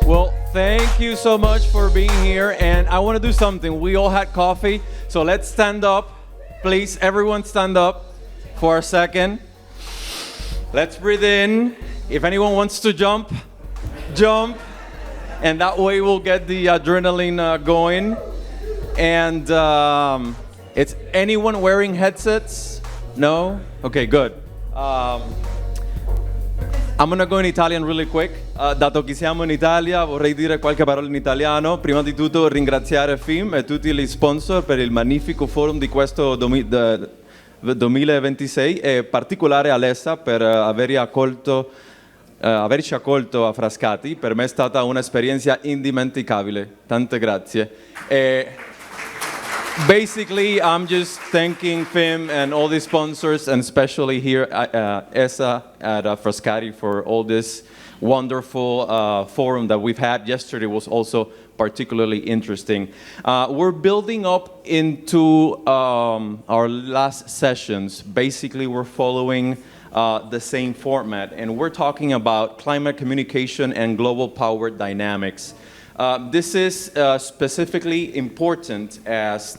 Well, thank you so much for being here. And I want to do something. We all had coffee, so let's stand up. Please, everyone stand up for a second. Let's breathe in. If anyone wants to jump, jump. And that way we'll get the adrenaline going. And it's anyone wearing headsets? No? Okay, good. I'm gonna go in Italian really quick. Dato che siamo in Italia, vorrei dire qualche parola in italiano. Prima di tutto ringraziare FIM e tutti gli sponsor per il magnifico forum di questo 2026 e in particolare Alessa per averci accolto a Frascati. Per me è stata un'esperienza indimenticabile. Tante grazie. Basically, I'm just thanking FIM and all the sponsors, and especially here ESA at Frascati for all this wonderful forum that we've had. Yesterday was also particularly interesting. We're building up into our last sessions. Basically, we're following the same format, and we're talking about climate communication and global power dynamics. This is specifically important as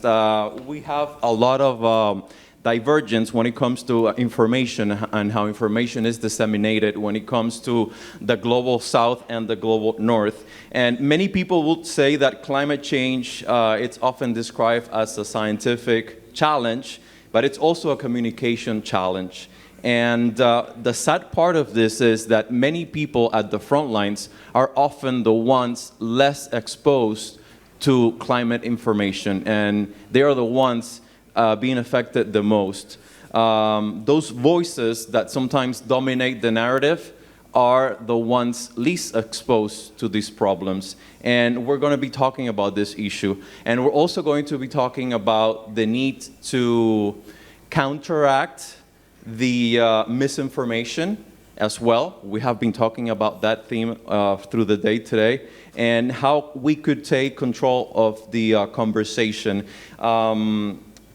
we have a lot of divergence when it comes to information and how information is disseminated when it comes to the global south and the global north. And many people would say that climate change, it's often described as a scientific challenge, but it's also a communication challenge. And the sad part of this is that many people at the front lines are often the ones less exposed to climate information, and they are the ones being affected the most. Those voices that sometimes dominate the narrative are the ones least exposed to these problems. And we're going to be talking about this issue. And we're also going to be talking about the need to counteract the misinformation as well. We have been talking about that theme through the day today, and how we could take control of the conversation.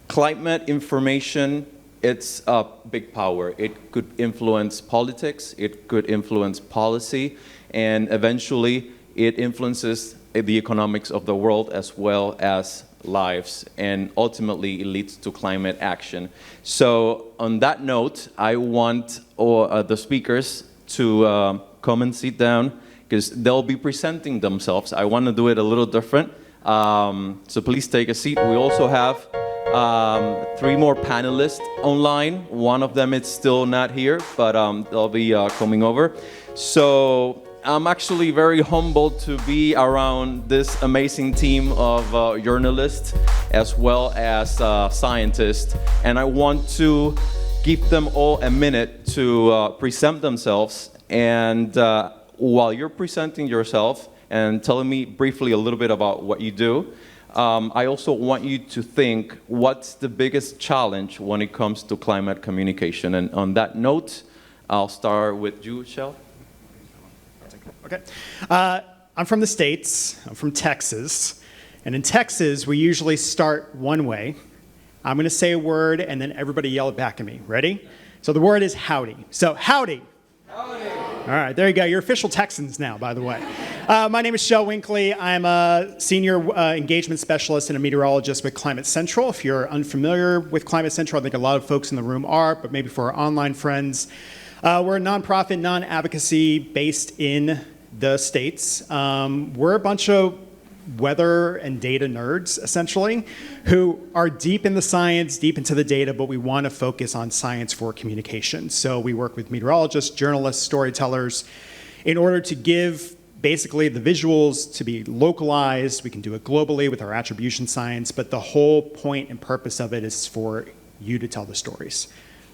Climate information, it's a big power. It could influence politics, it could influence policy, and eventually it influences the economics of the world as well as lives, and ultimately it leads to climate action. So on that note, I want the speakers to come and sit down, because they'll be presenting themselves. I want to do it a little different, so please take a seat. We also have 3 more panelists online. One of them is still not here, but they'll be coming over. So I'm actually very humbled to be around this amazing team of journalists as well as scientists. And I want to give them all a minute to present themselves. And while you're presenting yourself and telling me briefly a little bit about what you do, I also want you to think, what's the biggest challenge when it comes to climate communication? And on that note, I'll start with you, Shel. Okay. I'm from the States. I'm from Texas. And in Texas, we usually start one way. I'm going to say a word, and then everybody yell it back at me. Ready? So the word is howdy. So howdy. Howdy. All right, there you go. You're official Texans now, by the way. My name is Shel WINKLEY. I'm a senior engagement specialist and a meteorologist with Climate Central. If you're unfamiliar with Climate Central, I think a lot of folks in the room are, but maybe for our online friends. We're a nonprofit, non-advocacy based in the States. We're a bunch of weather and data nerds, essentially, who are deep in the science, deep into the data, but we want to focus on science for communication. So we work with meteorologists, journalists, storytellers, in order to give basically the visuals to be localized. We can do it globally with our attribution science, but the whole point and purpose of it is for you to tell the stories.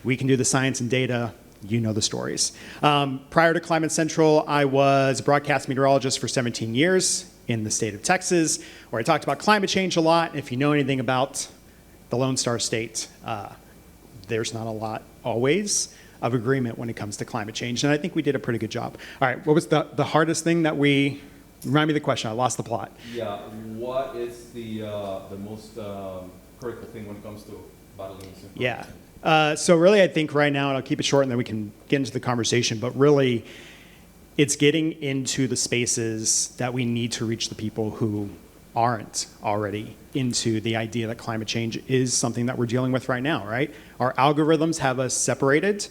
We can do the science and data, you know the stories. Prior to Climate Central, I was a broadcast meteorologist for 17 years in the state of Texas, where I talked about climate change a lot. And if you know anything about the Lone Star State, there's not a lot always of agreement when it comes to climate change. And I think we did a pretty good job. All right, what was the hardest thing that remind me of the question, I lost the plot. Yeah, what is the most critical thing when it comes to battling this information? Yeah. So really, I think right now, and I'll keep it short and then we can get into the conversation, but really, It's getting into the spaces that we need to reach the people who aren't already into the idea that climate change is something that we're dealing with right now, right? Our algorithms have us separated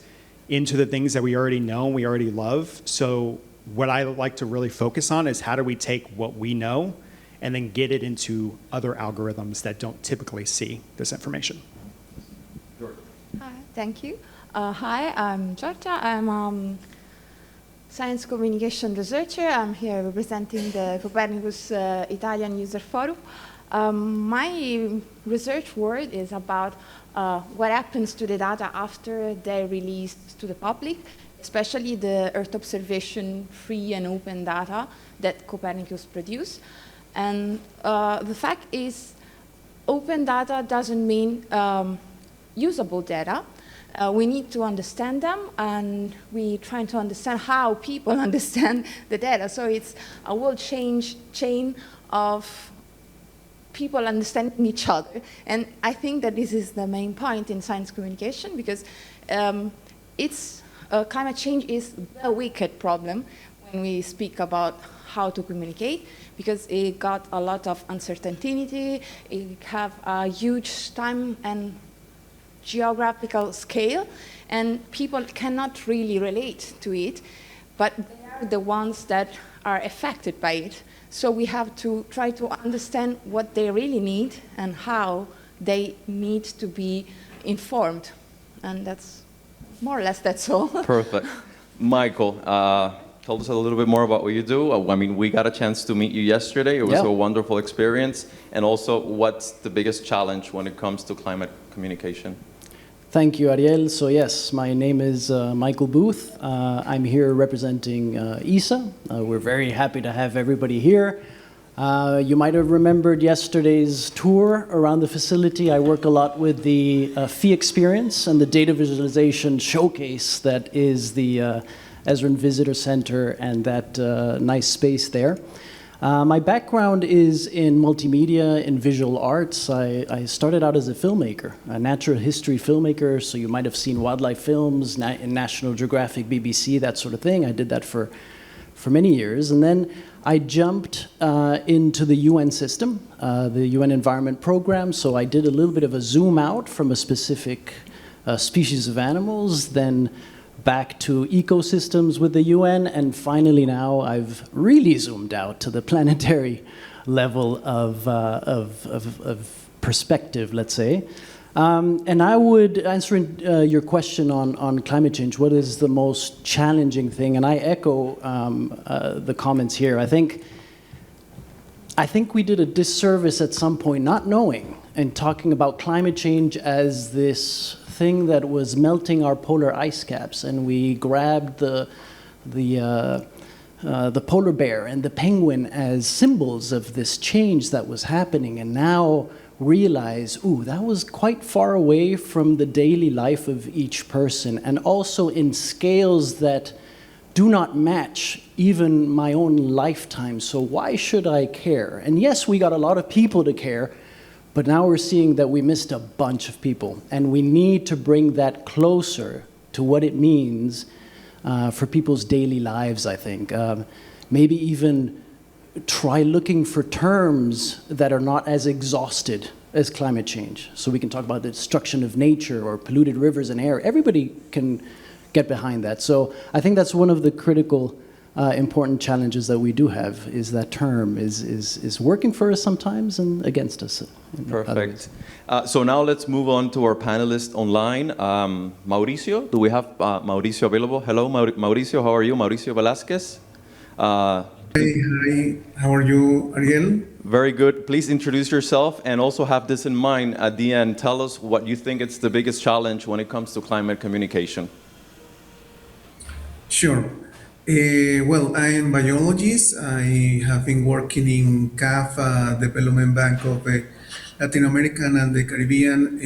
into the things that we already know, we already love. So what I like to really focus on is how do we take what we know and then get it into other algorithms that don't typically see this information. Hi, thank you. Hi, I'm Giorgia. I'm science communication researcher. I'm here representing the Copernicus Italian User Forum. My research work is about what happens to the data after they're released to the public, especially the Earth observation free and open data that Copernicus produce. And the fact is, open data doesn't mean usable data. We need to understand them, and we're trying to understand how people understand the data. So it's a whole chain of people understanding each other. And I think that this is the main point in science communication, because climate change is the wicked problem when we speak about how to communicate, because it got a lot of uncertainty, it have a huge time and geographical scale, and people cannot really relate to it, but they are the ones that are affected by it. So we have to try to understand what they really need and how they need to be informed. And that's more or less that's all. Perfect. Michael, tell us a little bit more about what you do. I mean, we got a chance to meet you yesterday. It was a wonderful experience. And also, what's the biggest challenge when it comes to climate communication? Thank you, Ariel. So yes, my name is Michael Booth. I'm here representing ESA. We're very happy to have everybody here. You might have remembered yesterday's tour around the facility. I work a lot with the fee experience and the data visualization showcase that is the Esrin Visitor Center and that nice space there. My background is in multimedia and visual arts. I started out as a filmmaker, a natural history filmmaker, so you might have seen wildlife films in National Geographic, BBC, that sort of thing. I did that for many years. And then I jumped into the UN system, the UN Environment Program, so I did a little bit of a zoom out from a specific species of animals, then back to ecosystems with the UN, and finally now I've really zoomed out to the planetary level of perspective, let's say. And I would, answering your question on climate change, what is the most challenging thing? And I echo the comments here. I think we did a disservice at some point not knowing and talking about climate change as this thing that was melting our polar ice caps, and we grabbed the polar bear and the penguin as symbols of this change that was happening, and now realize, ooh, that was quite far away from the daily life of each person, and also in scales that do not match even my own lifetime. So why should I care? And yes, we got a lot of people to care, but now we're seeing that we missed a bunch of people, and we need to bring that closer to what it means for people's daily lives, I think. Maybe even try looking for terms that are not as exhausted as climate change. So we can talk about the destruction of nature or polluted rivers and air. Everybody can get behind that. So I think that's one of the critical important challenges that we do have, is that term is working for us sometimes and against us. Perfect. So now let's move on to our panelist online. Mauricio, do we have Mauricio available? Hello, Mauricio, how are you? Mauricio Velázquez. Hi, how are you, Ariel? Very good. Please introduce yourself, and also have this in mind at the end. Tell us what you think is the biggest challenge when it comes to climate communication. Sure. Well, I am a biologist. I have been working in CAF, Development Bank of Latin America and the Caribbean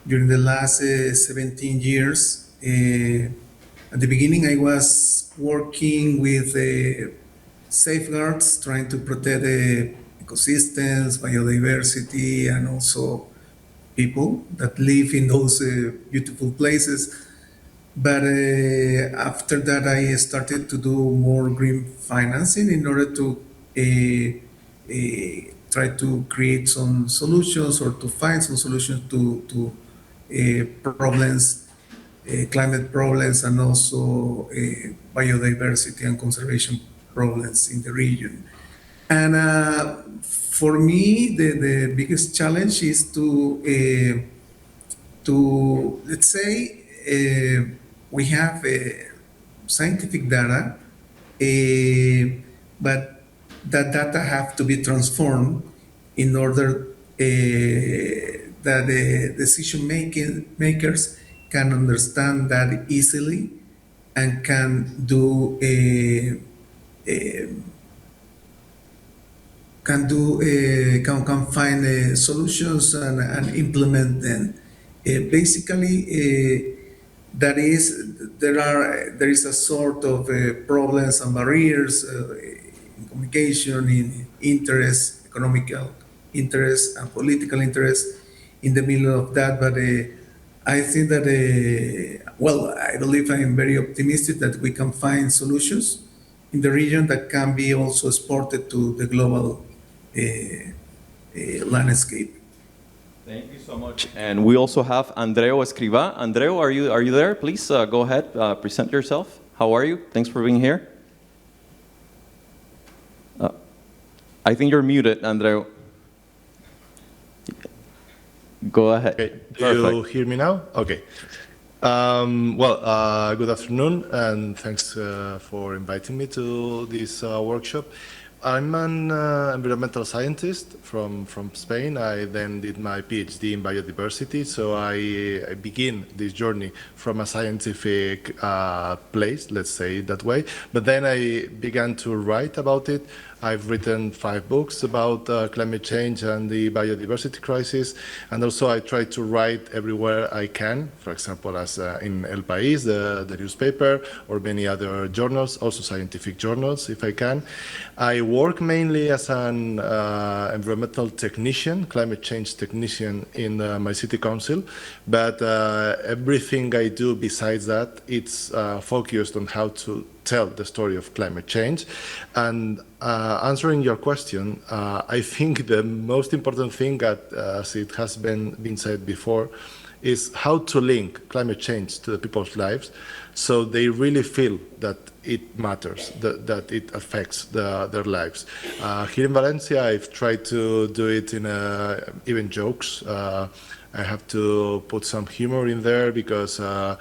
during the last 17 years. At the beginning, I was working with safeguards, trying to protect the ecosystems, biodiversity, and also people that live in those beautiful places. But after that, I started to do more green financing in order to try to create some solutions or to find some solutions to problems, climate problems, and also biodiversity and conservation problems in the region. And for me, the biggest challenge is to let's say, we have scientific data, but that data have to be transformed in order that the decision makers can understand that easily and can do can find solutions and implement them. Basically, there is a sort of problems and barriers in communication, in interest, economical interest, and political interest in the middle of that. But I think that I believe I am very optimistic that we can find solutions in the region that can be also exported to the global landscape. Thank you so much. And we also have Andreu ESCRÍVA. Andreu, are you there? Please go ahead, present yourself. How are you? Thanks for being here. I think you're muted, Andreu. Go ahead. Okay. Do you hear me now? Okay. Good afternoon, and thanks for inviting me to this workshop. I'm an environmental scientist from Spain. I then did my PhD in biodiversity, so I begin this journey from a scientific place, let's say it that way. But then I began to write about it. I've written 5 books about climate change and the biodiversity crisis, and also I try to write everywhere I can, for example, as in El País, the newspaper, or many other journals, also scientific journals, if I can. I work mainly as an environmental technician, climate change technician in my city council, but everything I do besides that, it's focused on how to tell the story of climate change. And answering your question, I think the most important thing, as it has been said before, is how to link climate change to the people's lives so they really feel that it matters, that it affects their lives. Here in Valencia, I've tried to do it in even jokes. I have to put some humor in there because the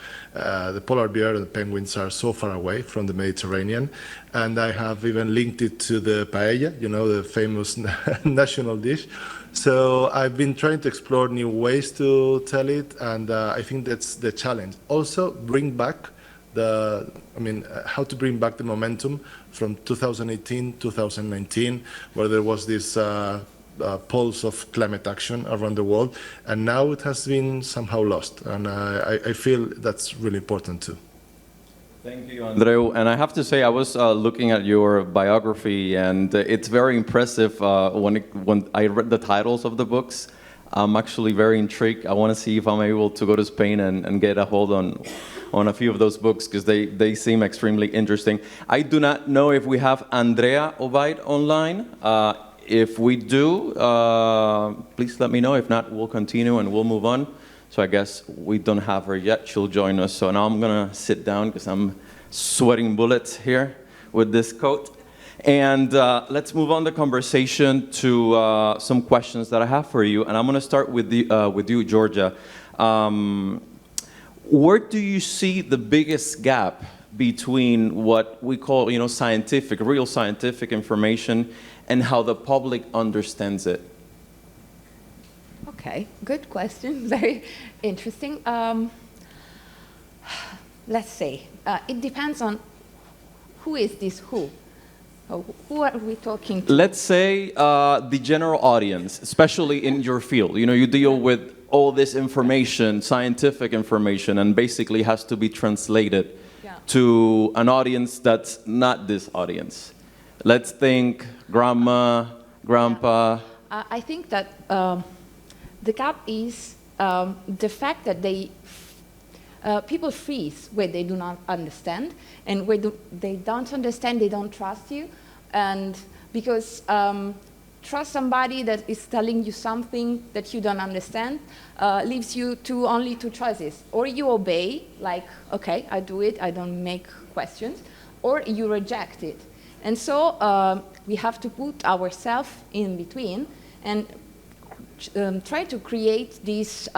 polar bear and the penguins are so far away from the Mediterranean. And I have even linked it to the paella, you know, the famous national dish. So I've been trying to explore new ways to tell it, and I think that's the challenge. Also, bring back how to bring back the momentum from 2018, 2019, where there was this pulse of climate action around the world, and now it has been somehow lost, and I feel that's really important too. Thank you, Andreu. And I have to say, I was looking at your biography, and it's very impressive. When I read the titles of the books, I'm actually very intrigued. I want to see if I'm able to go to Spain and get a hold on a few of those books, because they seem extremely interesting. I do not know if we have Andrea OBAID online. If we do, please let me know. If not, we'll continue and we'll move on. So I guess we don't have her yet. She'll join us. So now I'm going to sit down because I'm sweating bullets here with this coat. And let's move on the conversation to some questions that I have for you. And I'm going to start with you, Giorgia. Where do you see the biggest gap between what we call, scientific, real scientific information, and how the public understands it? Okay, good question. Very interesting. Let's say it depends on who is this who. Who are we talking to? Let's say the general audience, especially in your field. You deal with all this information, scientific information, and basically has to be translated to an audience that's not this audience. Let's think grandma, grandpa. I think that the gap is the fact that people freeze where they do not understand, and where they don't understand, they don't trust you, and because trust somebody that is telling you something that you don't understand leaves you to only two choices. Or you obey, like, okay, I do it, I don't make questions, or you reject it. And so we have to put ourselves in between and try to create this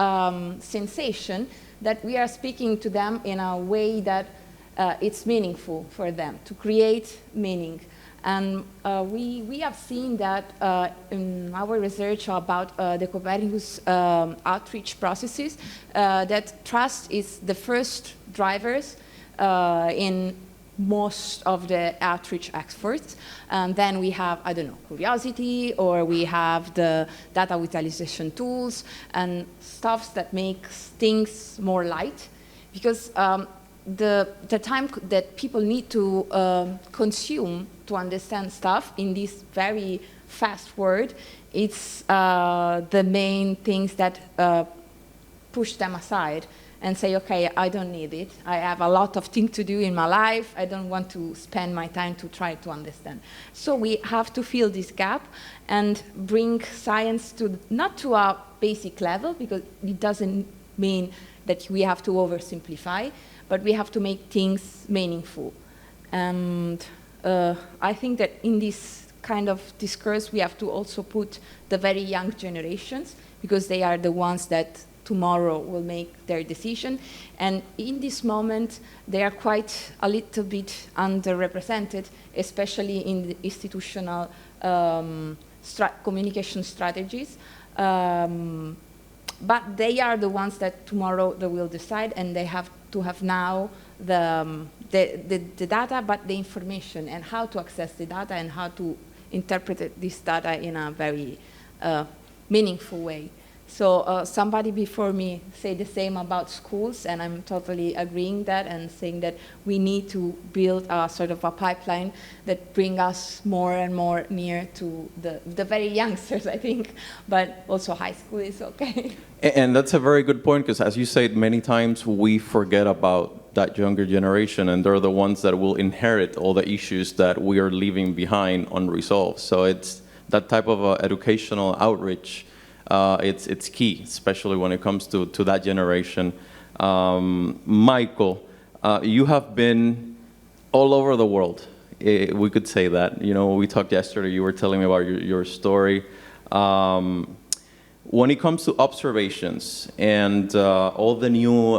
sensation that we are speaking to them in a way that it's meaningful for them, to create meaning. And we have seen that in our research about the Copernicus outreach processes, that trust is the first drivers in most of the outreach efforts. And then we have, I don't know, curiosity, or we have the data visualization tools and stuff that makes things more light. Because the time that people need to consume to understand stuff in this very fast world, it's the main things that push them aside and say, okay, I don't need it. I have a lot of things to do in my life. I don't want to spend my time to try to understand. So we have to fill this gap and bring science to, not to a basic level, because it doesn't mean that we have to oversimplify, but we have to make things meaningful. And I think that in this kind of discourse, we have to also put the very young generations, because they are the ones that tomorrow will make their decision. And in this moment, they are quite a little bit underrepresented, especially in the institutional communication strategies. But they are the ones that tomorrow they will decide, and they have to have now the data, but the information, and how to access the data, and how to interpret this data in a very meaningful way. So somebody before me said the same about schools, and I'm totally agreeing that, and saying that we need to build a sort of a pipeline that bring us more and more near to the very youngsters, I think, but also high school is okay. And that's a very good point, because as you said, many times we forget about that younger generation, and they're the ones that will inherit all the issues that we are leaving behind unresolved. So it's that type of educational outreach. It's key, especially when it comes to that generation. Michael, you have been all over the world. We could say that. You know, we talked yesterday, you were telling me about your story. When it comes to observations and all the new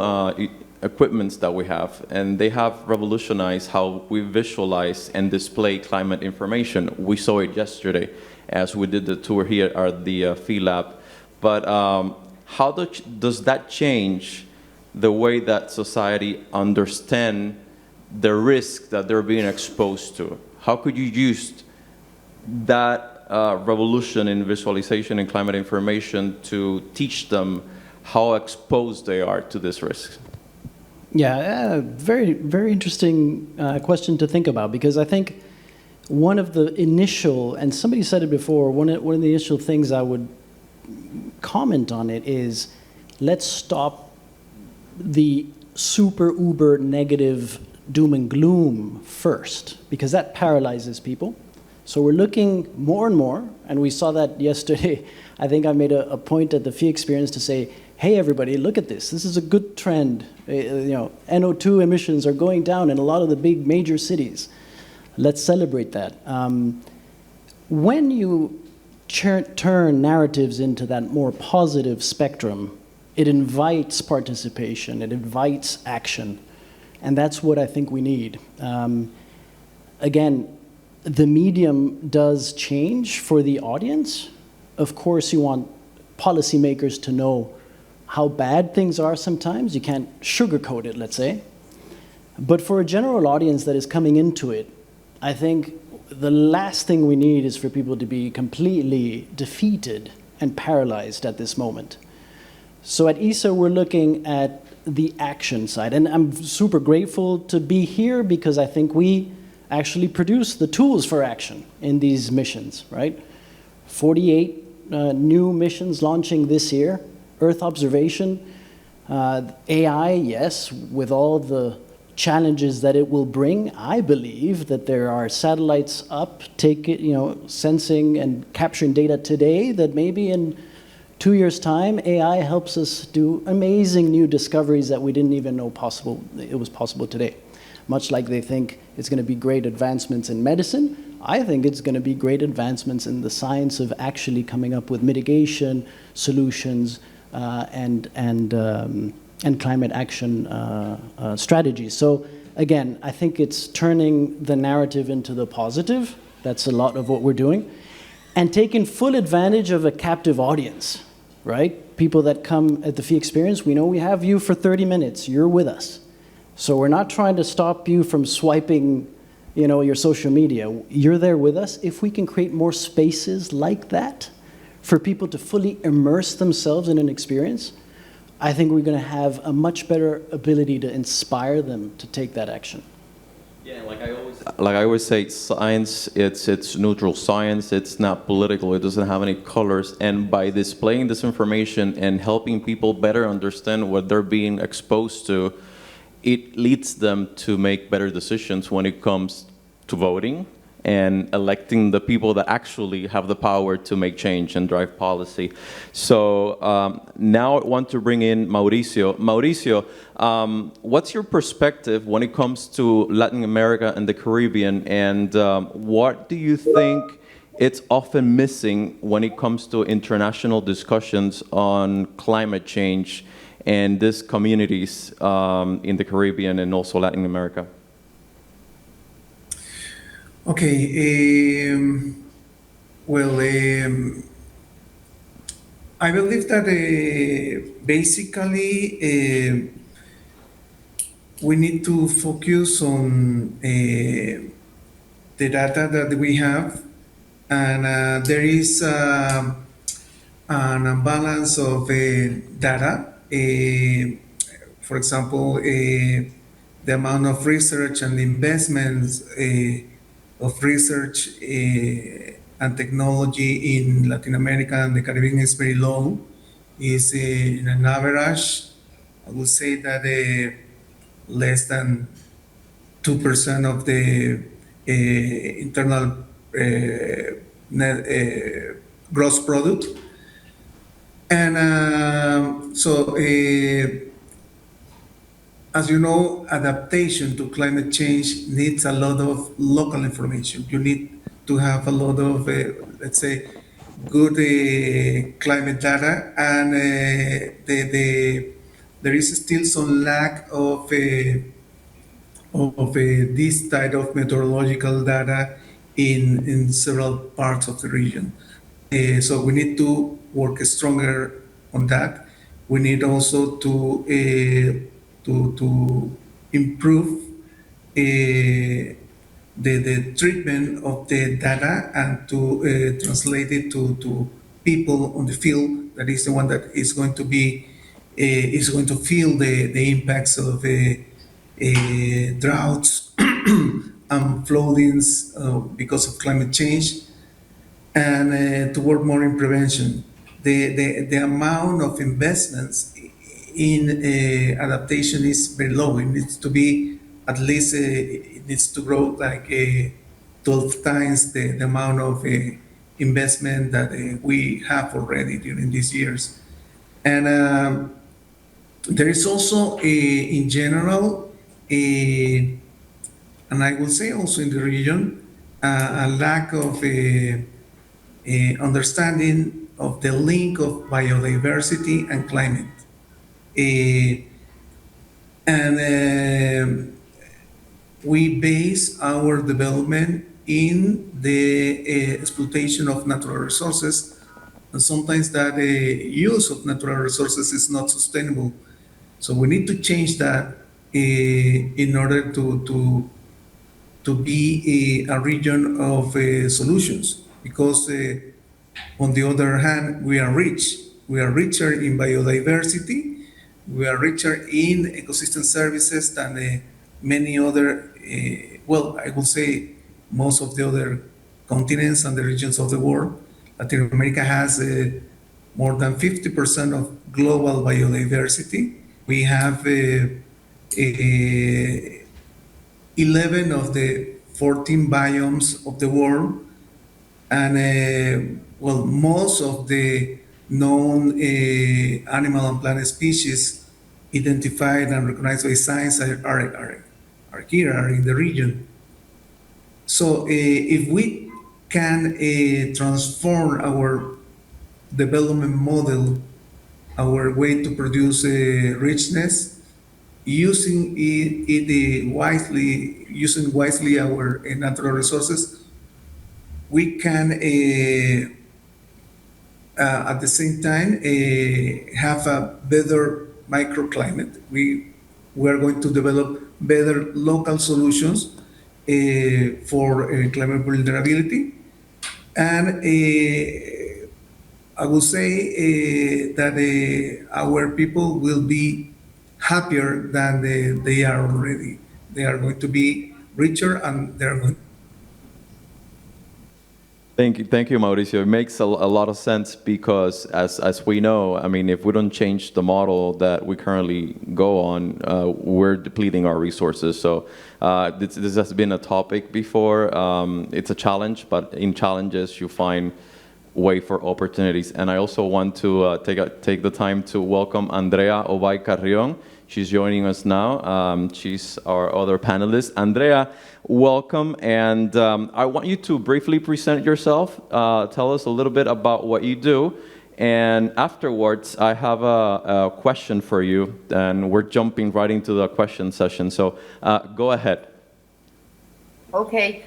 equipments that we have, and they have revolutionized how we visualize and display climate information. We saw it yesterday as we did the tour here at the Field Lab. But how does that change the way that society understand the risk that they're being exposed to? How could you use that revolution in visualization and climate information to teach them how exposed they are to this risk? Yeah, very, very interesting question to think about, because I think one of the initial, and somebody said it before, one of the initial things I would comment on it is, let's stop the super uber negative doom and gloom first, because that paralyzes people. So we're looking more and more, and we saw that yesterday. I think I made a point at the FEE experience to say, hey everybody, look at this. This is a good trend. You know, NO2 emissions are going down in a lot of the big major cities. Let's celebrate that. When you turn narratives into that more positive spectrum, it invites participation, it invites action, and that's what I think we need. Again, the medium does change for the audience. Of course, you want policymakers to know how bad things are sometimes. You can't sugarcoat it, let's say. But for a general audience that is coming into it, I think the last thing we need is for people to be completely defeated and paralyzed at this moment. So at ESA, we're looking at the action side. And I'm super grateful to be here, because I think we actually produce the tools for action in these missions, right? 48 new missions launching this year, Earth observation. AI, yes, with all the challenges that it will bring, I believe that there are satellites up, sensing and capturing data today that maybe in 2 years' time, AI helps us do amazing new discoveries that we didn't even know it was possible today. Much like they think it's going to be great advancements in medicine, I think it's going to be great advancements in the science of actually coming up with mitigation solutions and climate action strategies. So again, I think it's turning the narrative into the positive. That's a lot of what we're doing. And taking full advantage of a captive audience, right? People that come at the FEE experience, we know we have you for 30 minutes. You're with us. So we're not trying to stop you from swiping, your social media. You're there with us. If we can create more spaces like that for people to fully immerse themselves in an experience, I think we're going to have a much better ability to inspire them to take that action. Yeah, like I always say, science, it's neutral science. It's not political. It doesn't have any colors. And by displaying this information and helping people better understand what they're being exposed to, it leads them to make better decisions when it comes to voting and electing the people that actually have the power to make change and drive policy. So now I want to bring in Mauricio. Mauricio, what's your perspective when it comes to Latin America and the Caribbean, and what do you think it's often missing when it comes to international discussions on climate change and these communities in the Caribbean and also Latin America? Okay, I believe that basically we need to focus on the data that we have, and there is an imbalance of data. For example, the amount of research and investments of research and technology in Latin America and the Caribbean is very low. Is in an average, I would say that less than 2% of the internal net gross product. And as you know, adaptation to climate change needs a lot of local information. You need to have a lot of, let's say, good climate data, and there is still some lack of this type of meteorological data in several parts of the region. So we need to work stronger on that. We need also to improve the treatment of the data and to translate it to people on the field. That is the one that is going to be feel the impacts of droughts and floodings because of climate change, and to work more in prevention. The amount of investments in adaptation is very low. It needs to be at least, it needs to grow like 12 times the amount of investment that we have already during these years. And there is also, in general, and I will say also in the region, a lack of understanding of the link of biodiversity and climate. We base our development in the exploitation of natural resources, and sometimes that use of natural resources is not sustainable. So we need to change that in order to be a region of solutions, because on the other hand, we are rich. We are richer in biodiversity. We are richer in ecosystem services than many other, well, I will say most of the other continents and the regions of the world. Latin America has more than 50% of global biodiversity. We have 11 of the 14 biomes of the world, and well, most of the known animal and plant species identified and recognized by science are here, are in the region. So if we can transform our development model, our way to produce richness, using it wisely, using wisely our natural resources, we can at the same time have a better microclimate. We are going to develop better local solutions for climate vulnerability. And I will say that our people will be happier than they are already. They are going to be richer, and they are going. Thank you, Mauricio. It makes a lot of sense because, as we know, I mean, if we don't change the model that we currently go on, we're depleting our resources. So this has been a topic before. It's a challenge, but in challenges you find way for opportunities. And I also want to take the time to welcome Andrea OBAID CARRIÓN. She's joining us now. She's our other panelist. Andrea, welcome. And I want you to briefly present yourself. Tell us a little bit about what you do. And afterwards, I have a question for you. And we're jumping right into the question session. So go ahead. Okay.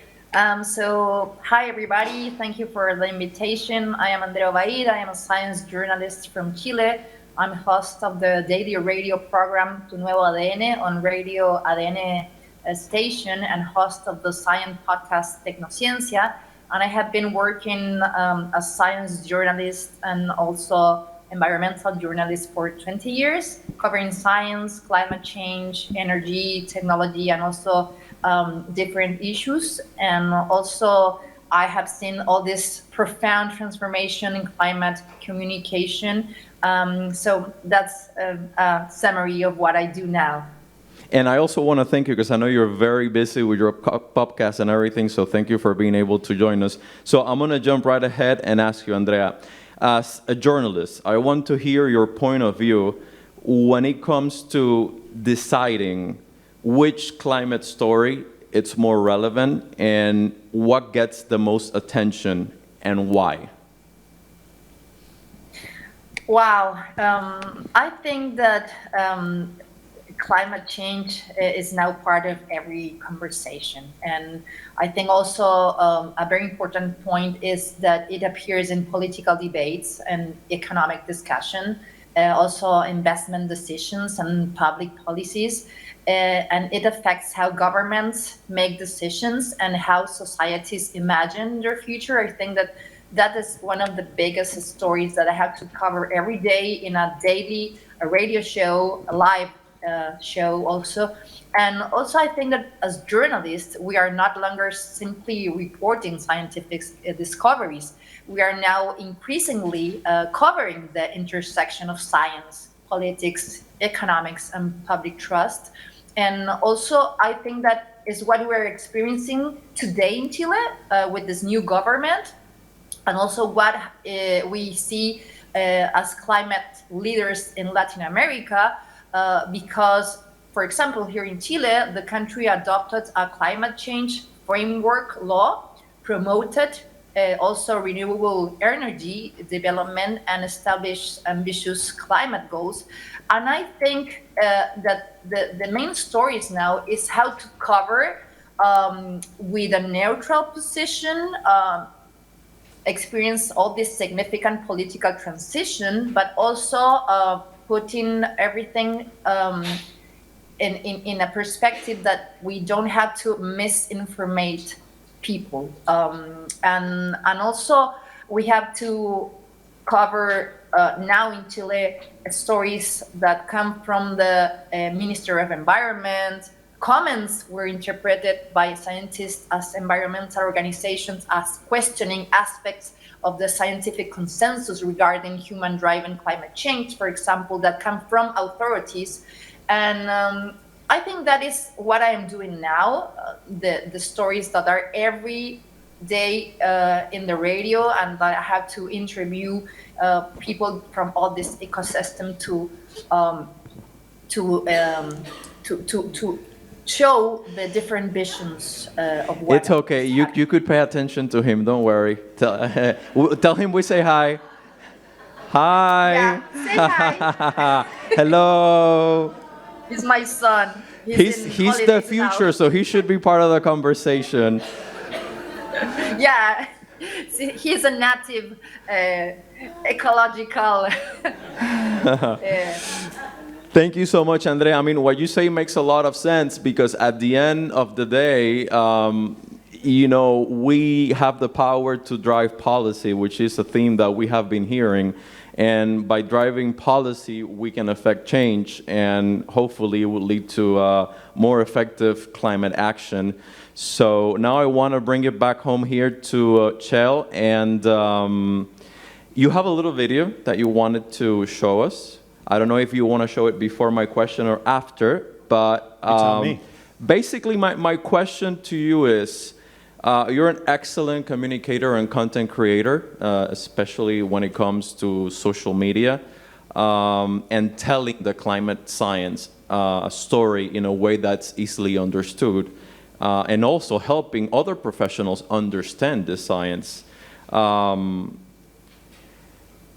So, hi everybody. Thank you for the invitation. I am Andreu ESCRÍVA. I am a science journalist from Chile. I'm host of the daily radio program Tu Nuevo ADN on Radio ADN station and host of the science podcast Tecnociencia. And I have been working as science journalist and also environmental journalist for 20 years, covering science, climate change, energy, technology, and also different issues. And also I have seen all this profound transformation in climate communication. So that's a summary of what I do now. And I also want to thank you because I know you're very busy with your podcast and everything, so thank you for being able to join us. So I'm going to jump right ahead and ask you, Andrea, as a journalist, I want to hear your point of view when it comes to deciding which climate story it's more relevant and what gets the most attention and why. Wow. I think that climate change is now part of every conversation. And I think also a very important point is that it appears in political debates and economic discussion, also investment decisions and public policies. And it affects how governments make decisions and how societies imagine their future. I think that is one of the biggest stories that I have to cover every day in a daily radio show, a live show also. And also I think that as journalists, we are not longer simply reporting scientific discoveries. We are now increasingly covering the intersection of science, politics, economics, and public trust. And also I think that is what we're experiencing today in Chile with this new government. And also what we see as climate leaders in Latin America, because, for example, here in Chile, the country adopted a climate change framework law, promoted also renewable energy development, and established ambitious climate goals. And I think that the main stories now is how to cover with a neutral position, experience all this significant political transition, but also putting everything in a perspective that we don't have to misinformate people. And also we have to cover now in Chile stories that come from the Minister of Environment, comments were interpreted by scientists as environmental organizations as questioning aspects of the scientific consensus regarding human-driven climate change, for example, that come from authorities. And I think that is what I am doing now, the stories that are every day in the radio, and I have to interview people from all this ecosystem to show the different visions of what. It's okay. You could pay attention to him. Don't worry. Tell him we say hi. Hi. Yeah, say hi. Hello. He's my son. He's the future, now. so he should be part of the conversation. Yeah, he's a native ecological. Thank you so much, Andrea. I mean, what you say makes a lot of sense because at the end of the day, you know, we have the power to drive policy, which is a theme that we have been hearing. And by driving policy, we can affect change, and hopefully it will lead to more effective climate action. So now I want to bring it back home here to Shel, and you have a little video that you wanted to show us. I don't know if you want to show it before my question or after, but basically my question to you is, you're an excellent communicator and content creator, especially when it comes to social media and telling the climate science story in a way that's easily understood, and also helping other professionals understand the science.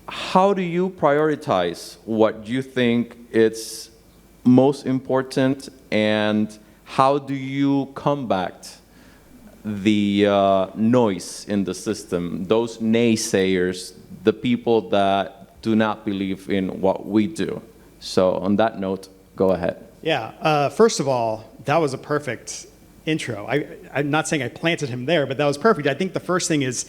How do you prioritize what you think is most important, and how do you combat the noise in the system, those naysayers, the people that do not believe in what we do? So on that note, go ahead. Yeah, first of all, that was a perfect intro. I'm not saying I planted him there, but that was perfect. I think the first thing is,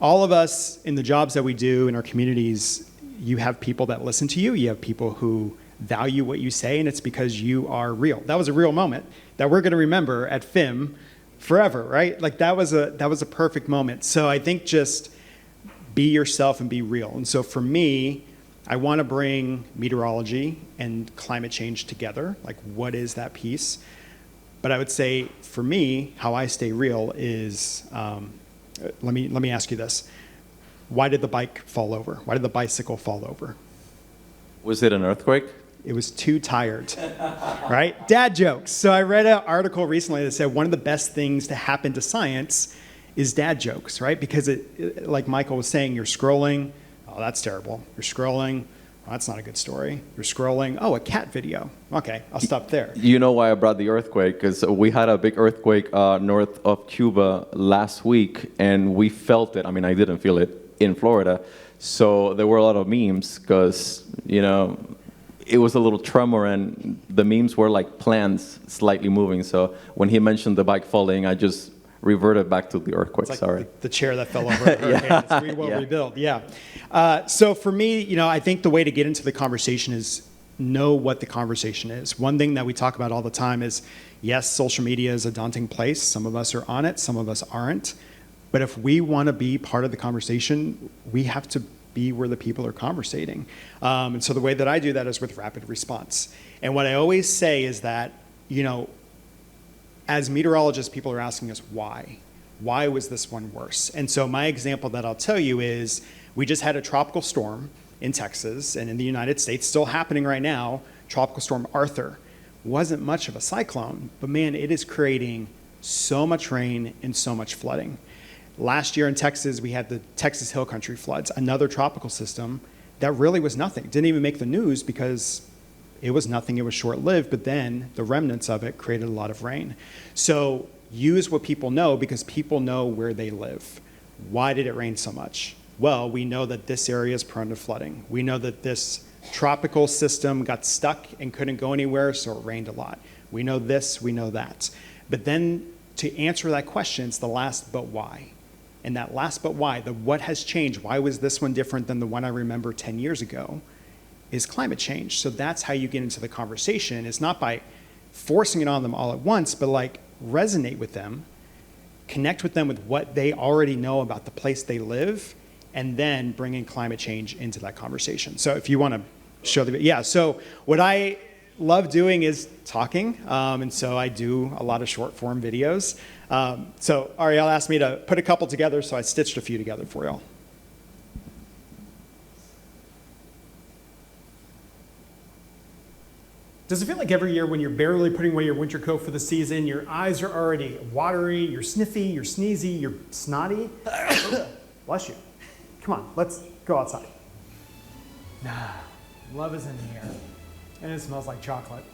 all of us in the jobs that we do in our communities, you have people that listen to you, you have people who value what you say, and it's because you are real. That was a real moment that we're gonna remember at FIM forever, right? Like that was a perfect moment. So I think just be yourself and be real. And so for me, I wanna bring meteorology and climate change together. Like, what is that piece? But I would say for me, how I stay real is, let me ask you this. Why did the bike fall over? Why did the bicycle fall over? Was it an earthquake? It was too tired, right? Dad jokes. So I read an article recently that said one of the best things to happen to science is dad jokes, right? Because it, like Michael was saying, you're scrolling, oh, that's terrible. You're scrolling, oh, that's not a good story. You're scrolling, oh, a cat video. Okay, I'll stop there. You know why I brought the earthquake? Because we had a big earthquake north of Cuba last week, and we felt it. I mean, I didn't feel it in Florida. So there were a lot of memes because, you know, it was a little tremor, and the memes were like plants slightly moving. So when he mentioned the bike falling, I just reverted back to the earthquake. It's like sorry. The chair that fell over the hurricane. It's rebuilt. Yeah. So for me, you know, I think the way to get into the conversation is know what the conversation is. One thing that we talk about all the time is, yes, social media is a daunting place. Some of us are on it, some of us aren't. But if we want to be part of the conversation, we have to be where the people are conversating. And so the way that I do that is with rapid response. And what I always say is that, you know, as meteorologists, people are asking us why. Why was this one worse? And so my example that I'll tell you is, we just had a tropical storm in Texas and in the United States, still happening right now, Tropical Storm Arthur. Wasn't much of a cyclone, but man, it is creating so much rain and so much flooding. Last year in Texas, we had the Texas Hill Country floods, another tropical system that really was nothing. Didn't even make the news because it was nothing, it was short-lived, but then the remnants of it created a lot of rain. So use what people know, because people know where they live. Why did it rain so much? Well, we know that this area is prone to flooding. We know that this tropical system got stuck and couldn't go anywhere, so it rained a lot. We know this, we know that. But then to answer that question, it's the last but why. And that last but why, the what has changed, why was this one different than the one I remember 10 years ago, is climate change. So that's how you get into the conversation. It's not by forcing it on them all at once, but like resonate with them, connect with them with what they already know about the place they live, and then bringing climate change into that conversation. So if you want to show the, yeah, so what I love doing is talking, and so I do a lot of short form videos. So Ariel asked me to put a couple together, so I stitched a few together for y'all. Does it feel like every year when you're barely putting away your winter coat for the season, your eyes are already watery, you're sniffy, you're sneezy, you're snotty? Bless you. Come on, let's go outside. Nah, love is in the air, and it smells like chocolate.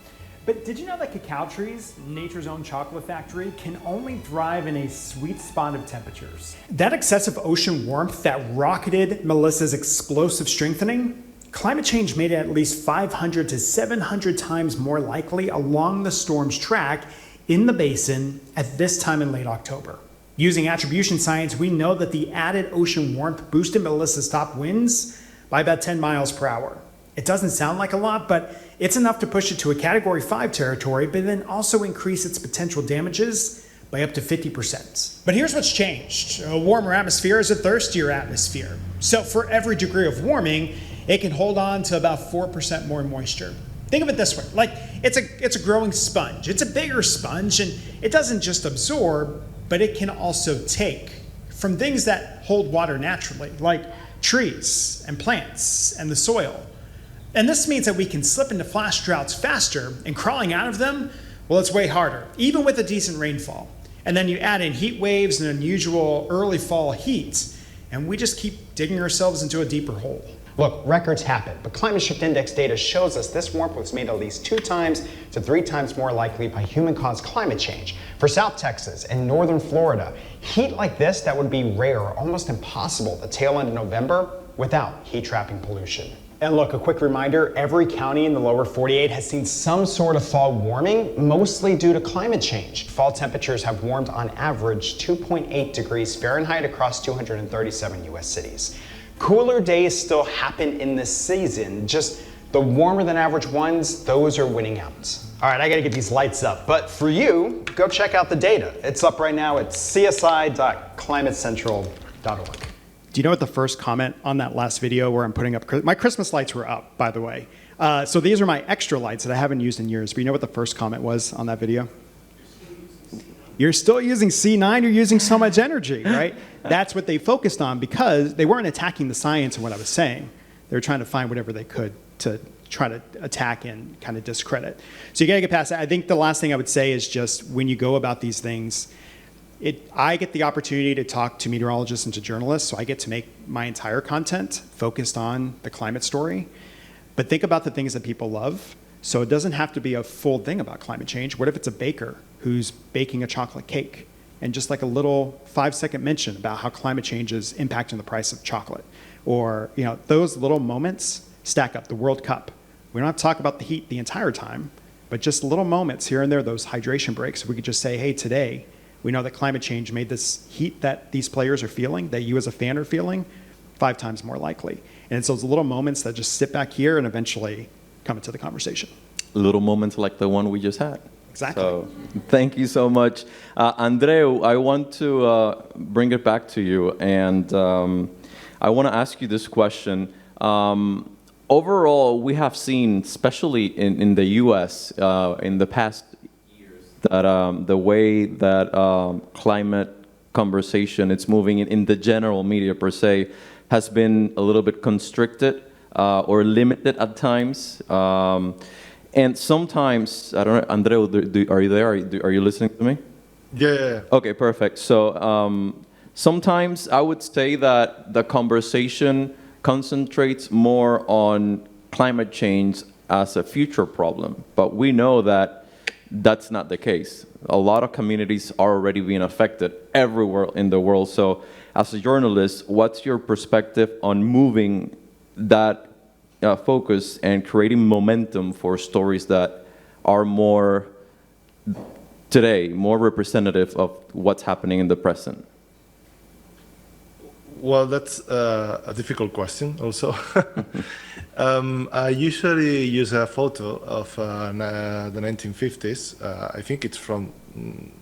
But did you know that cacao trees, nature's own chocolate factory, can only thrive in a sweet spot of temperatures? That excessive ocean warmth that rocketed Melissa's explosive strengthening, climate change made it at least 500 to 700 times more likely along the storm's track in the basin at this time in late October. Using attribution science, we know that the added ocean warmth boosted Melissa's top winds by about 10 miles per hour. It doesn't sound like a lot, but it's enough to push it to a Category 5 territory, but then also increase its potential damages by up to 50%. But here's what's changed. A warmer atmosphere is a thirstier atmosphere. So for every degree of warming, it can hold on to about 4% more moisture. Think of it this way, like it's a growing sponge. It's a bigger sponge, and it doesn't just absorb, but it can also take from things that hold water naturally, like trees and plants and the soil. And this means that we can slip into flash droughts faster, and crawling out of them, well, it's way harder, even with a decent rainfall. And then you add in heat waves and unusual early fall heat, and we just keep digging ourselves into a deeper hole. Look, records happen, but climate shift index data shows us this warmth was made at least 2 times to 3 times more likely by human-caused climate change. For South Texas and northern Florida, heat like this that would be rare or almost impossible at the tail end of November without heat-trapping pollution. And look, a quick reminder, every county in the lower 48 has seen some sort of fall warming, mostly due to climate change. Fall temperatures have warmed on average 2.8 degrees Fahrenheit across 237 US cities. Cooler days still happen in this season, just the warmer than average ones, those are winning out. All right, I gotta get these lights up, but for you, go check out the data. It's up right now at csi.climatecentral.org. Do you know what the first comment on that last video where I'm putting up, my Christmas lights were up, by the way. So these are my extra lights that I haven't used in years, but you know what the first comment was on that video? You're still using C9, you're using so much energy, right? That's what they focused on because they weren't attacking the science and what I was saying. They were trying to find whatever they could to try to attack and kind of discredit. So you gotta get past that. I think the last thing I would say is just when you go about these things, I get the opportunity to talk to meteorologists and to journalists, so I get to make my entire content focused on the climate story. But think about the things that people love. So it doesn't have to be a full thing about climate change. What if it's a baker who's baking a chocolate cake? And just like a little 5-second mention about how climate change is impacting the price of chocolate. Or, you know, those little moments stack up. The World Cup. We don't have to talk about the heat the entire time, but just little moments here and there, those hydration breaks. We could just say, hey, today, we know that climate change made this heat that these players are feeling, that you as a fan are feeling, 5 times more likely. And it's those little moments that just sit back here and eventually come into the conversation. Little moments like the one we just had. Exactly. So thank you so much. Andreu, I want to bring it back to you, and I want to ask you this question. Overall, we have seen, especially in the US, in the past years, that the way that climate conversation it's moving in the general media per se has been a little bit constricted or limited at times. And sometimes, I don't know, Andreu, are you there? Are you listening to me? Yeah. Okay, perfect. So sometimes I would say that the conversation concentrates more on climate change as a future problem, but we know that that's not the case. A lot of communities are already being affected everywhere in the world. So as a journalist, what's your perspective on moving that focus and creating momentum for stories that are more today, more representative of what's happening in the present? Well, that's a difficult question also. I usually use a photo of the 1950s. I think it's from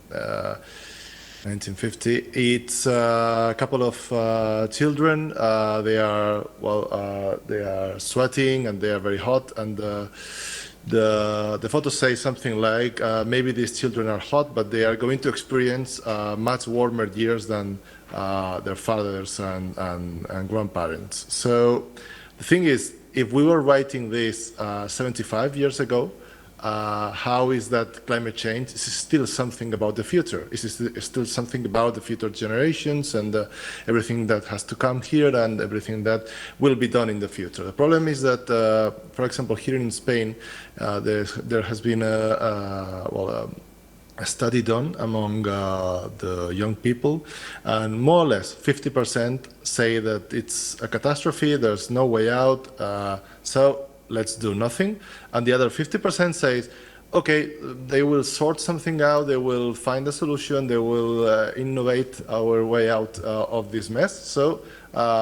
1950. It's a couple of children. They are sweating and they are very hot. And the photo says something like, maybe these children are hot, but they are going to experience much warmer years than their fathers and grandparents. So the thing is, if we were writing this 75 years ago, how is that climate change is still something about the future? Is still something about the future generations and everything that has to come here and everything that will be done in the future? The problem is that, for example, here in Spain, there has been a study done among the young people, and more or less 50% say that it's a catastrophe, there's no way out, so let's do nothing. And the other 50% says, okay, they will sort something out, they will find a solution, they will innovate our way out of this mess, so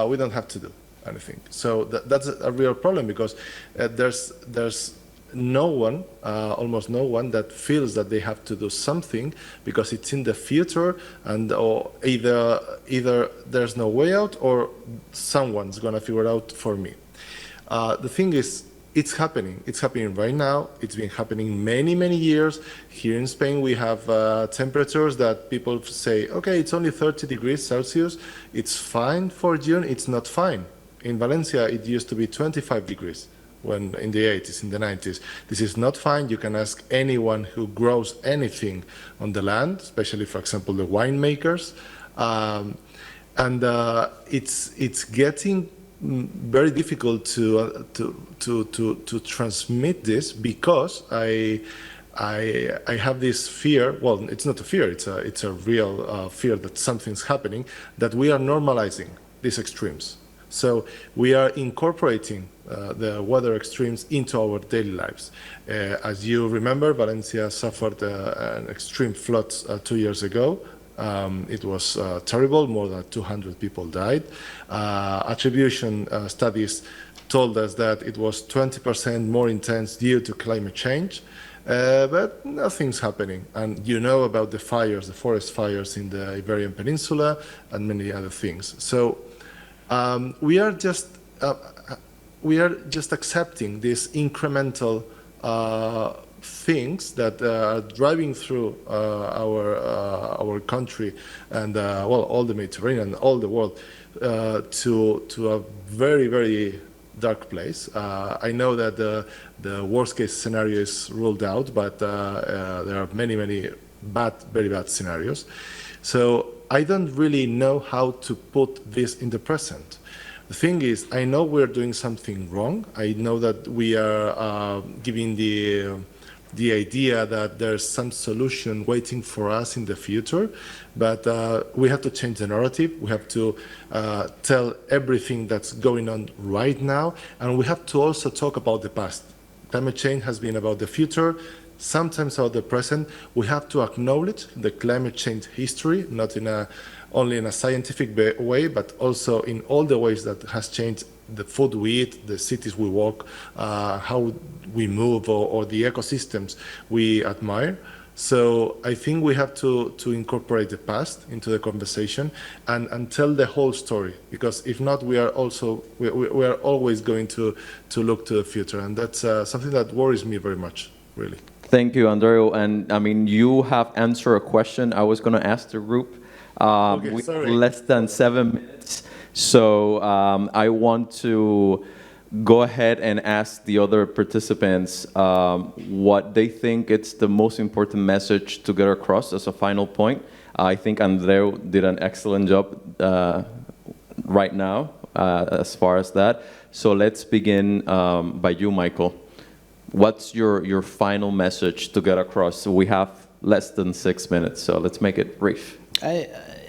we don't have to do anything. So that's a real problem, because there's no one, almost no one, that feels that they have to do something because it's in the future, and or either there's no way out or someone's gonna figure it out for me. The thing is, it's happening. It's happening right now. It's been happening many, many years. Here in Spain, we have temperatures that people say, okay, it's only 30 degrees Celsius. It's fine for June. It's not fine. In Valencia, it used to be 25 degrees. When in the 80s, in the 90s. This is not fine. You can ask anyone who grows anything on the land, especially, for example, the winemakers. It's getting very difficult to transmit this, because I have this fear. Well, it's not a fear. It's a real fear that something's happening, that we are normalizing these extremes. So we are incorporating the weather extremes into our daily lives. As you remember, Valencia suffered an extreme floods 2 years ago. It was terrible. More than 200 people died. Attribution studies told us that it was 20% more intense due to climate change. But nothing's happening. And you know about the fires, the forest fires in the Iberian Peninsula, and many other things. So we are just accepting these incremental things that are driving through our country and all the Mediterranean, all the world, to a very, very dark place. I know that the worst case scenario is ruled out, but there are many, many very bad scenarios. So I don't really know how to put this in the present. The thing is, I know we're doing something wrong. I know that we are giving the idea that there's some solution waiting for us in the future, but we have to change the narrative. We have to tell everything that's going on right now, and we have to also talk about the past. Climate change has been about the future, sometimes about the present. We have to acknowledge the climate change history, not only in a scientific way, but also in all the ways that has changed the food we eat, the cities we walk, how we move, or the ecosystems we admire. So I think we have to incorporate the past into the conversation and tell the whole story, because if not, we are always going to look to the future, and that's something that worries me very much, really. Thank you, Andreu. And I mean, you have answered a question I was going to ask the group. With less than 7 minutes. So I want to go ahead and ask the other participants what they think it's the most important message to get across as a final point. I think Andreu did an excellent job right now as far as that. So let's begin by you, Michael. What's your final message to get across? So we have less than 6 minutes, so let's make it brief.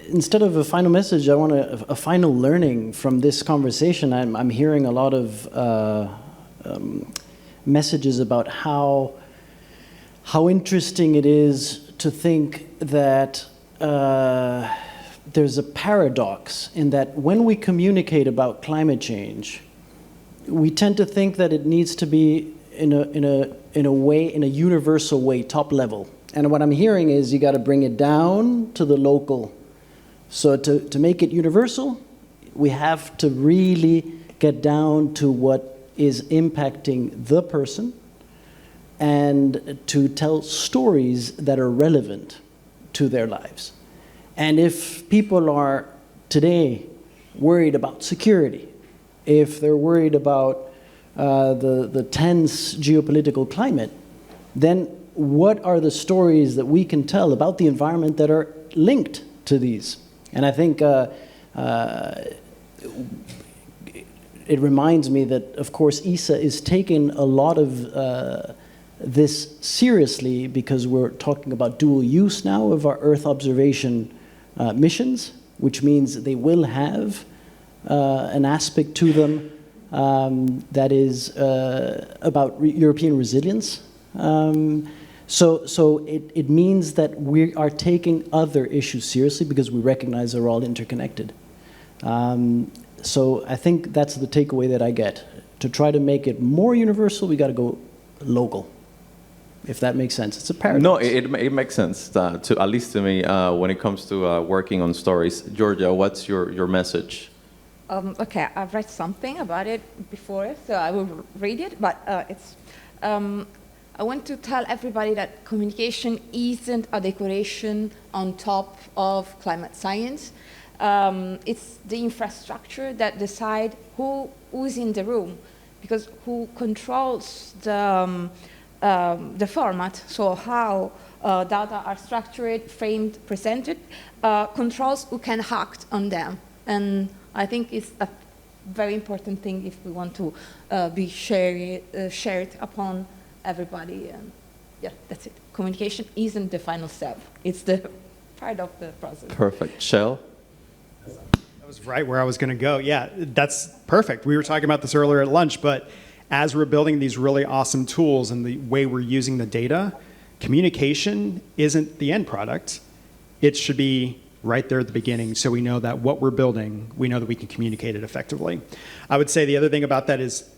Instead of a final message, I want a final learning from this conversation. I'm hearing a lot of messages about how interesting it is to think that there's a paradox in that when we communicate about climate change, we tend to think that it needs to be in a universal way, top level. And what I'm hearing is you got to bring it down to the local. So to make it universal, we have to really get down to what is impacting the person and to tell stories that are relevant to their lives. And if people are today worried about security, if they're worried about the tense geopolitical climate, then what are the stories that we can tell about the environment that are linked to these? And I think it reminds me that, of course, ESA is taking a lot of this seriously because we're talking about dual use now of our Earth observation missions, which means they will have an aspect to them that is about European resilience. So it means that we are taking other issues seriously because we recognize they're all interconnected. So I think that's the takeaway that I get. To try to make it more universal, we got to go local, if that makes sense. It's a paradox. No, it makes sense, at least to me, when it comes to working on stories. Giorgia, what's your message? Okay, I've read something about it before, so I will read it, but I want to tell everybody that communication isn't a decoration on top of climate science. It's the infrastructure that decide who's in the room, because who controls the format, so how data are structured, framed, presented, controls who can act on them. And I think it's a very important thing if we want to be shared upon everybody. And yeah, that's it. Communication isn't the final step. It's the part of the process. Perfect. Shel? That was right where I was going to go. Yeah, that's perfect. We were talking about this earlier at lunch, but as we're building these really awesome tools and the way we're using the data, communication isn't the end product. It should be right there at the beginning, so we know that what we're building, we know that we can communicate it effectively. I would say the other thing about that is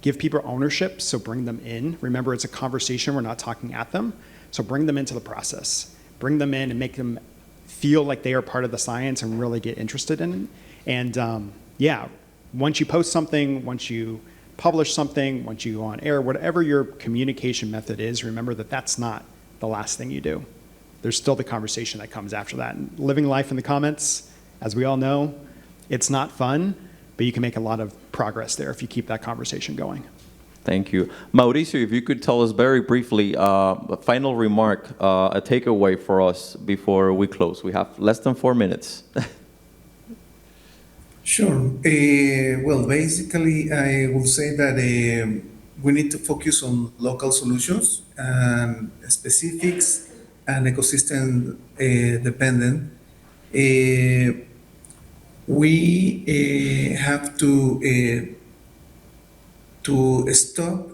give people ownership, so bring them in. Remember, it's a conversation, we're not talking at them, so bring them into the process. Bring them in and make them feel like they are part of the science and really get interested in it. And yeah, once you post something, once you publish something, once you go on air, whatever your communication method is, remember that that's not the last thing you do. There's still the conversation that comes after that. And living life in the comments, as we all know, it's not fun, but you can make a lot of progress there if you keep that conversation going. Thank you. Mauricio, if you could tell us very briefly, a final remark, a takeaway for us before we close. We have less than 4 minutes. Sure. Well, basically, I will say that we need to focus on local solutions and specifics and ecosystem dependent. We have to stop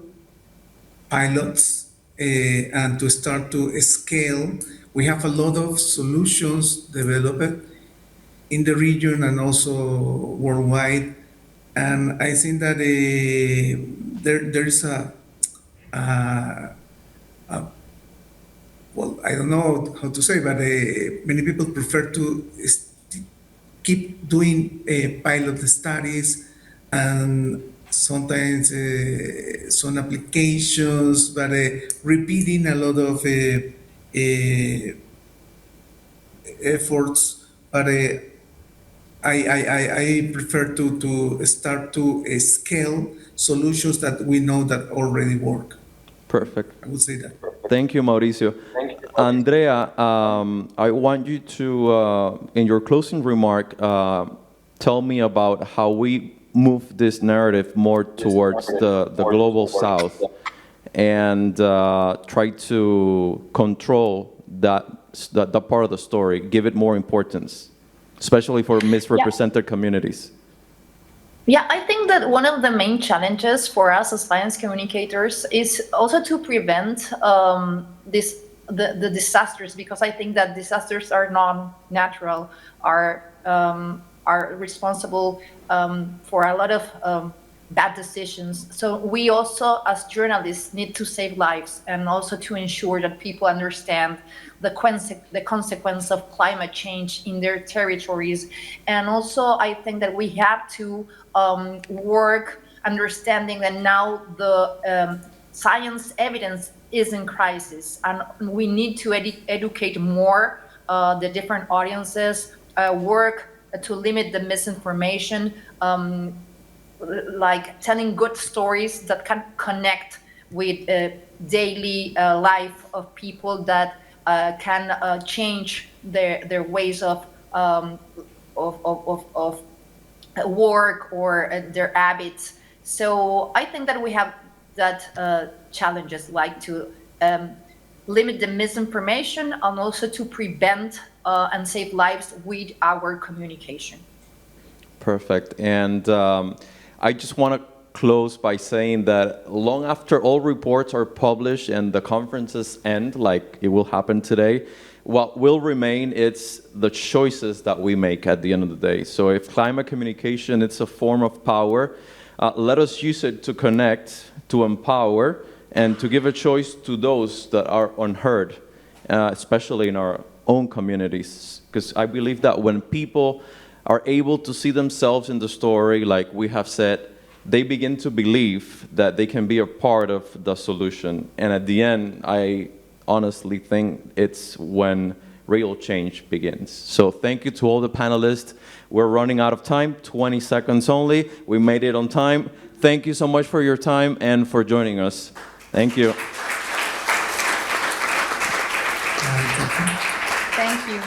pilots and to start to scale. We have a lot of solutions developed in the region and also worldwide. And I think that there is well, I don't know how to say, but many people prefer to keep doing pilot studies and sometimes some applications, but repeating a lot of efforts. But I prefer to start to scale solutions that we know that already work. Perfect. I would say that. Thank you, Mauricio. Andrea, I want you to, in your closing remark, tell me about how we move this narrative more towards the global south and try to control that part of the story, give it more importance, especially for misrepresented communities. Yeah, I think that one of the main challenges for us as science communicators is also to prevent the disasters, because I think that disasters are non-natural, are responsible for a lot of bad decisions. So we also, as journalists, need to save lives and also to ensure that people understand the consequence of climate change in their territories. And also, I think that we have to work understanding that now the science evidence is in crisis, and we need to educate more the different audiences, work to limit the misinformation, like telling good stories that can connect with daily life of people that can change their ways of work or their habits. So I think that we have that challenges, like to limit the misinformation and also to prevent and save lives with our communication. Perfect. And I just want to close by saying that long after all reports are published and the conferences end, like it will happen today, what will remain is the choices that we make at the end of the day. So if climate communication is a form of power, let us use it to connect, to empower, and to give a choice to those that are unheard, especially in our own communities. Because I believe that when people are able to see themselves in the story, like we have said, they begin to believe that they can be a part of the solution. And at the end, I honestly think it's when real change begins. So thank you to all the panelists. We're running out of time, 20 seconds only. We made it on time. Thank you so much for your time and for joining us. Thank you. Thank you.